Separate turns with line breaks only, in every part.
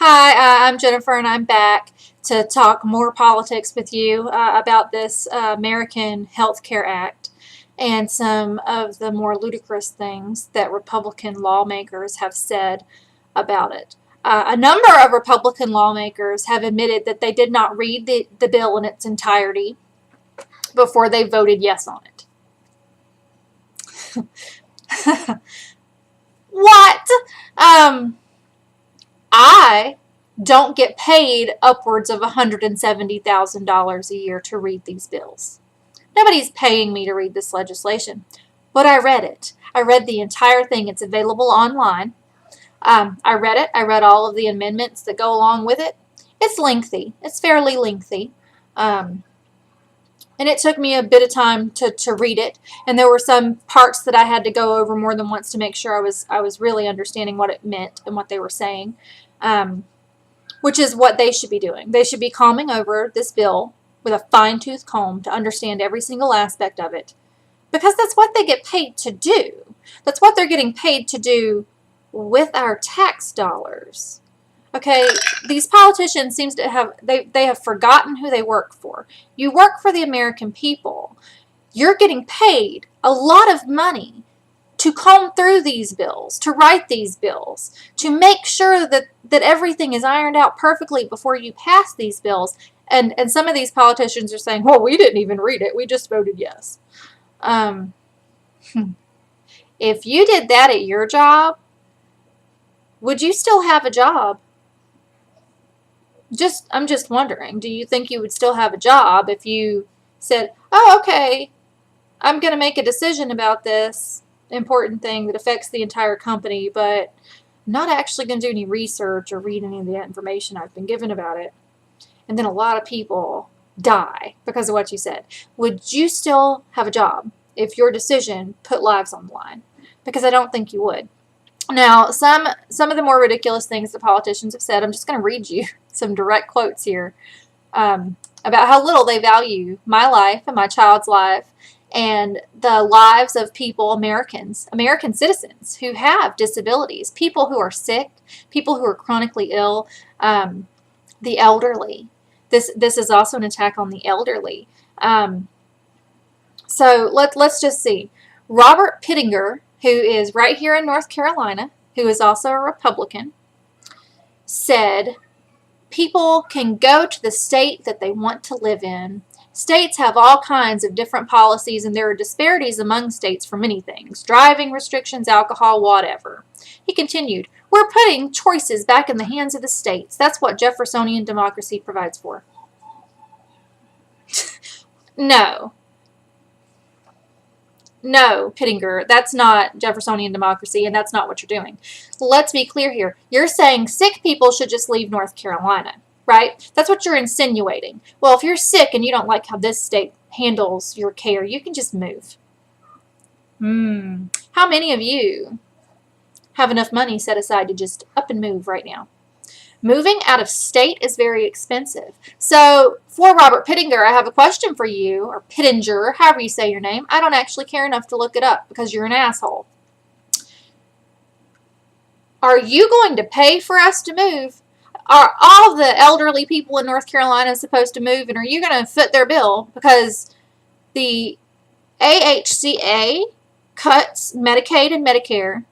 Hi, I'm Jennifer, and I'm back to talk more politics with you about this American Health Care Act and some of the more ludicrous things that Republican lawmakers have said about it. A number of Republican lawmakers have admitted that they did not read the bill in its entirety before they voted yes on it. What? I don't get paid upwards of $170,000 a year to read these bills. Nobody's paying me to read this legislation, but I read it. I read the entire thing. It's available online. I read it. I read all of the amendments that go along with it. It's lengthy. It's fairly lengthy. And it took me a bit of time to read it. And there were some parts that I had to go over more than once to make sure I was really understanding what it meant and what they were saying. Which is what they should be doing. They should be combing over this bill with a fine-tooth comb to understand every single aspect of it. Because that's what they get paid to do. That's what they're getting paid to do with our tax dollars. Okay, these politicians seems to have, they have forgotten who they work for. You work for the American people. You're getting paid a lot of money to comb through these bills, to write these bills, to make sure that everything is ironed out perfectly before you pass these bills. And some of these politicians are saying, well, we didn't even read it. We just voted yes. If you did that at your job, would you still have a job? I'm just wondering, do you think you would still have a job if you said, oh, okay, I'm going to make a decision about this important thing that affects the entire company, but I'm not actually going to do any research or read any of the information I've been given about it. And then a lot of people die because of what you said. Would you still have a job if your decision put lives on the line? Because I don't think you would. Now, some of the more ridiculous things the politicians have said, I'm just going to read you some direct quotes here about how little they value my life and my child's life and the lives of people, American citizens who have disabilities, people who are sick, people who are chronically ill, the elderly. This is also an attack on the elderly. So let's just see. Robert Pittenger, who is right here in North Carolina, who is also a Republican, said people can go to the state that they want to live in. States have all kinds of different policies, and there are disparities among states for many things. Driving restrictions, alcohol, whatever. He continued, we're putting choices back in the hands of the states. That's what Jeffersonian democracy provides for. No, Pittenger, that's not Jeffersonian democracy, and that's not what you're doing. Let's be clear here. You're saying sick people should just leave North Carolina, right? That's what you're insinuating. Well, if you're sick and you don't like how this state handles your care, you can just move. How many of you have enough money set aside to just up and move right now? Moving out of state is very expensive. So for Robert Pittenger, I have a question for you, or Pittenger, however you say your name. I don't actually care enough to look it up because you're an asshole. Are you going to pay for us to move? Are all the elderly people in North Carolina supposed to move, and are you going to foot their bill? Because the AHCA cuts Medicaid and Medicare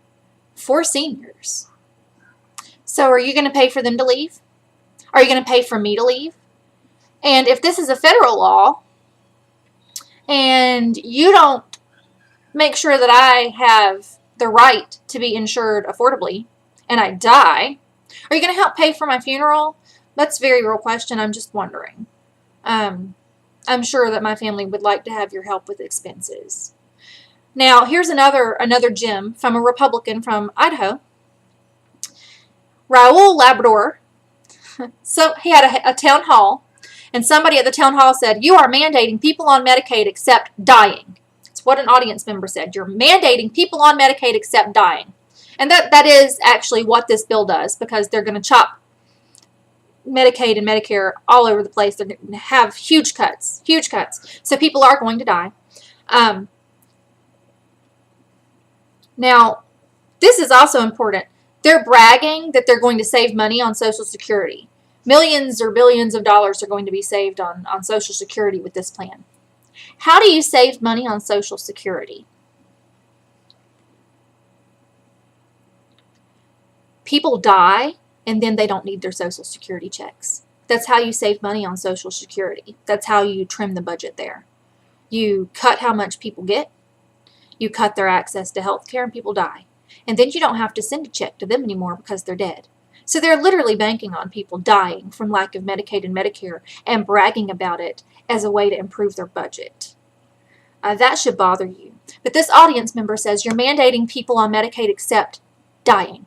for seniors. So are you going to pay for them to leave? Are you going to pay for me to leave? And if this is a federal law and you don't make sure that I have the right to be insured affordably and I die, are you going to help pay for my funeral? That's a very real question. I'm just wondering. I'm sure that my family would like to have your help with expenses. Now, here's another gem from a Republican from Idaho. Raul Labrador, so he had a town hall, and somebody at the town hall said, you are mandating people on Medicaid except dying. It's what an audience member said. You're mandating people on Medicaid except dying. And that is actually what this bill does, because they're going to chop Medicaid and Medicare all over the place. They're going to have huge cuts. So people are going to die. Now, this is also important. They're bragging that they're going to save money on Social Security. Millions or billions of dollars are going to be saved on Social Security with this plan. How do you save money on Social Security? People die, and then they don't need their Social Security checks. That's how you save money on Social Security. That's how you trim the budget there. You cut how much people get. You cut their access to health care, and people die. And then you don't have to send a check to them anymore because they're dead. So they're literally banking on people dying from lack of Medicaid and Medicare and bragging about it as a way to improve their budget. That should bother you. But this audience member says you're mandating people on Medicaid except dying.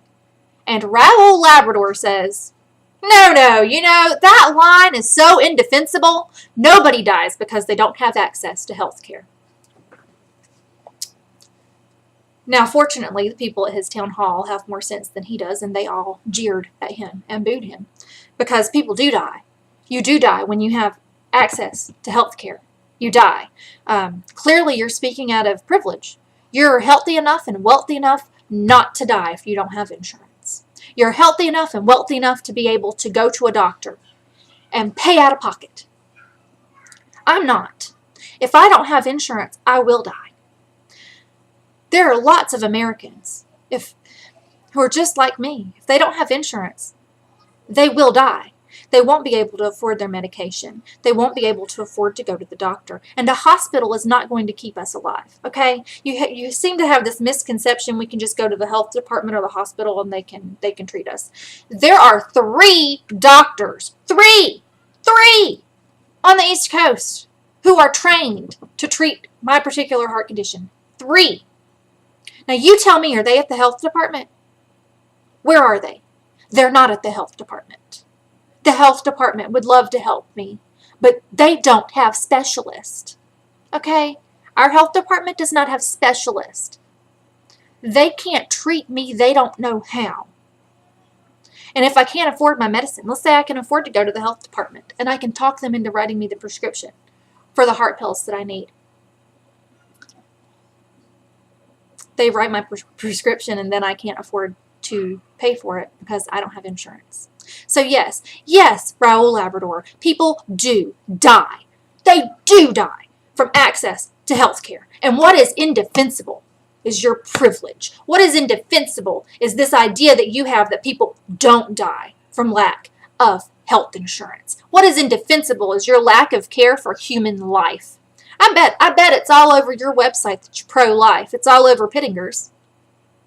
And Raoul Labrador says, no, that line is so indefensible. Nobody dies because they don't have access to health care. Now, fortunately, the people at his town hall have more sense than he does, and they all jeered at him and booed him because people do die. You do die when you have access to health care. You die. Clearly, you're speaking out of privilege. You're healthy enough and wealthy enough not to die if you don't have insurance. You're healthy enough and wealthy enough to be able to go to a doctor and pay out of pocket. I'm not. If I don't have insurance, I will die. There are lots of Americans who are just like me. If they don't have insurance, they will die. They won't be able to afford their medication. They won't be able to afford to go to the doctor. And a hospital is not going to keep us alive, okay? You seem to have this misconception we can just go to the health department or the hospital and they can treat us. There are 3 doctors, 3 on the East Coast who are trained to treat my particular heart condition. 3. Now you tell me, are they at the health department? Where are they? They're not at the health department. The health department would love to help me, but they don't have specialists. Okay? Our health department does not have specialists. They can't treat me. They don't know how. And if I can't afford my medicine, let's say I can afford to go to the health department and I can talk them into writing me the prescription for the heart pills that I need. They write my prescription and then I can't afford to pay for it because I don't have insurance. So yes, Raoul Labrador, people do die. They do die from access to health care. And what is indefensible is your privilege. What is indefensible is this idea that you have that people don't die from lack of health insurance. What is indefensible is your lack of care for human life. I bet it's all over your website that you're pro-life. It's all over Pittinger's.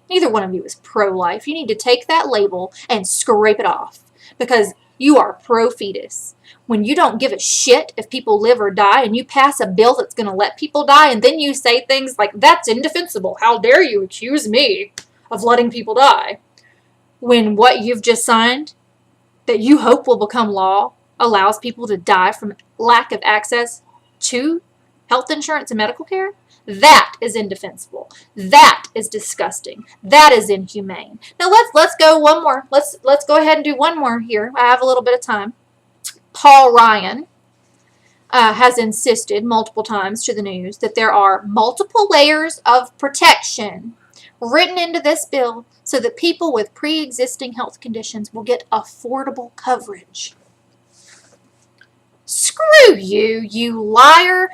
Neither one of you is pro-life. You need to take that label and scrape it off because you are pro-fetus. When you don't give a shit if people live or die and you pass a bill that's going to let people die and then you say things like, that's indefensible. How dare you accuse me of letting people die? When what you've just signed that you hope will become law allows people to die from lack of access to health insurance and medical care, that is indefensible. That is disgusting. That is inhumane. Now let's go one more. Let's go ahead and do one more here. I have a little bit of time. Paul Ryan has insisted multiple times to the news that there are multiple layers of protection written into this bill so that people with pre-existing health conditions will get affordable coverage. Screw you, you liar.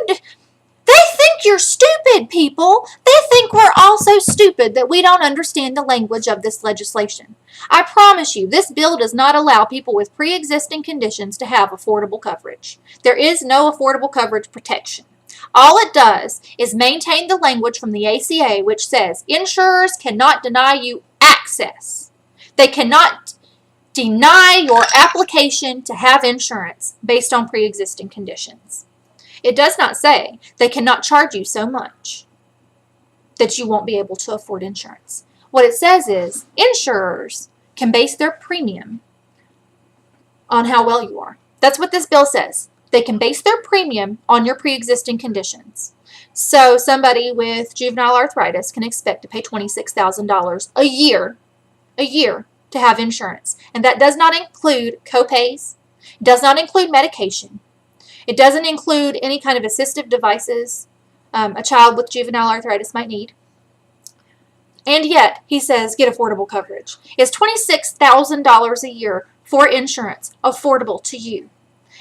They think you're stupid, people. They think we're all so stupid that we don't understand the language of this legislation. I promise you, this bill does not allow people with pre-existing conditions to have affordable coverage. There is no affordable coverage protection. All it does is maintain the language from the AHCA, which says insurers cannot deny you access. They cannot deny your application to have insurance based on pre-existing conditions. It does not say they cannot charge you so much that you won't be able to afford insurance. What it says is insurers can base their premium on how well you are. That's what this bill says. They can base their premium on your pre-existing conditions. So somebody with juvenile arthritis can expect to pay $26,000 a year to have insurance. And that does not include copays, does not include medication. It doesn't include any kind of assistive devices a child with juvenile arthritis might need. And yet, he says, get affordable coverage. Is $26,000 a year for insurance affordable to you?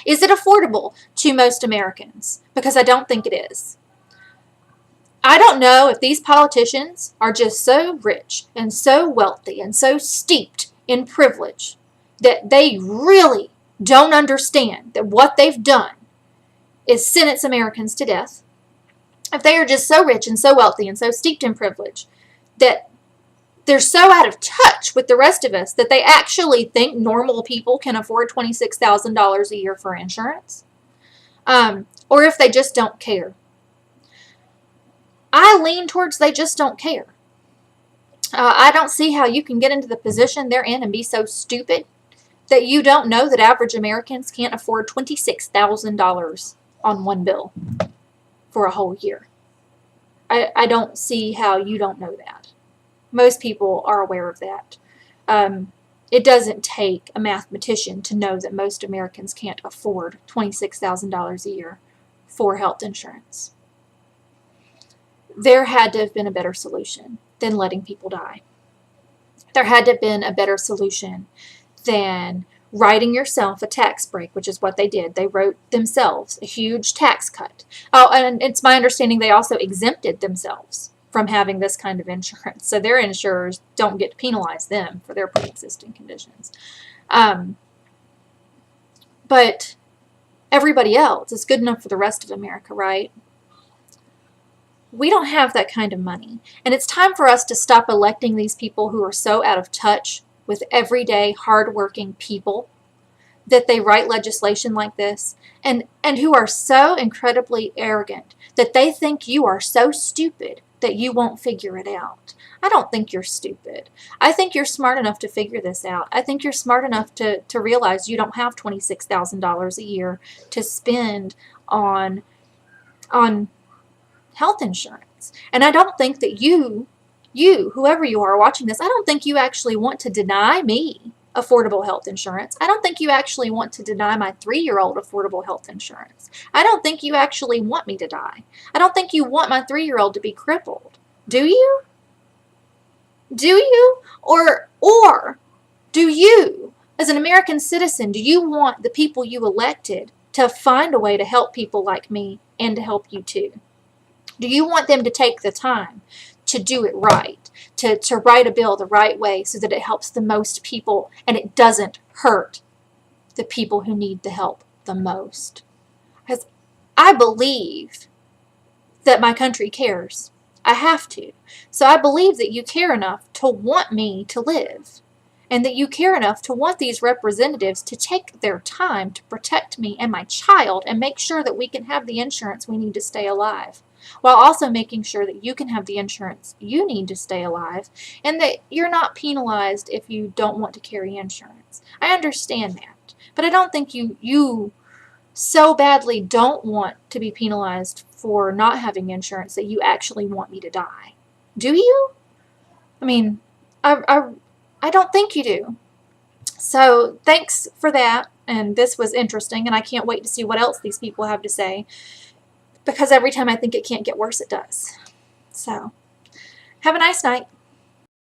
Is it affordable to most Americans? Because I don't think it is. I don't know if these politicians are just so rich and so wealthy and so steeped in privilege that they really don't understand that what they've done is sentence Americans to death. If they are just so rich and so wealthy and so steeped in privilege that they're so out of touch with the rest of us that they actually think normal people can afford $26,000 a year for insurance, or if they just don't care. I lean towards they just don't care. I don't see how you can get into the position they're in and be so stupid that you don't know that average Americans can't afford $26,000 on one bill for a whole year. I don't see how you don't know that. Most people are aware of that. It doesn't take a mathematician to know that most Americans can't afford $26,000 a year for health insurance. There had to have been a better solution than letting people die. There had to have been a better solution than writing yourself a tax break, which is what they did. They wrote themselves a huge tax cut. Oh, and it's my understanding they also exempted themselves from having this kind of insurance. So their insurers don't get to penalize them for their pre-existing conditions. But everybody else is good enough for the rest of America, right? We don't have that kind of money. And it's time for us to stop electing these people who are so out of touch with everyday, hardworking people that they write legislation like this, and who are so incredibly arrogant that they think you are so stupid that you won't figure it out. I don't think you're stupid. I think you're smart enough to figure this out. I think you're smart enough to realize you don't have $26,000 a year to spend on health insurance. And I don't think that you, whoever you are watching this, I don't think you actually want to deny me affordable health insurance. I don't think you actually want to deny my 3-year-old affordable health insurance. I don't think you actually want me to die. I don't think you want my 3-year-old to be crippled. Do you? Do you? Or do you, as an American citizen, do you want the people you elected to find a way to help people like me and to help you too? Do you want them to take the time to do it right, to write a bill the right way so that it helps the most people and it doesn't hurt the people who need the help the most? Because I believe that my country cares. I have to. So I believe that you care enough to want me to live, and that you care enough to want these representatives to take their time to protect me and my child and make sure that we can have the insurance we need to stay alive, while also making sure that you can have the insurance you need to stay alive, and that you're not penalized if you don't want to carry insurance. I understand that, but I don't think you so badly don't want to be penalized for not having insurance that you actually want me to die. Do you? I mean, I don't think you do. So thanks for that, and this was interesting, and I can't wait to see what else these people have to say, because every time I think it can't get worse, it does. So, have a nice night.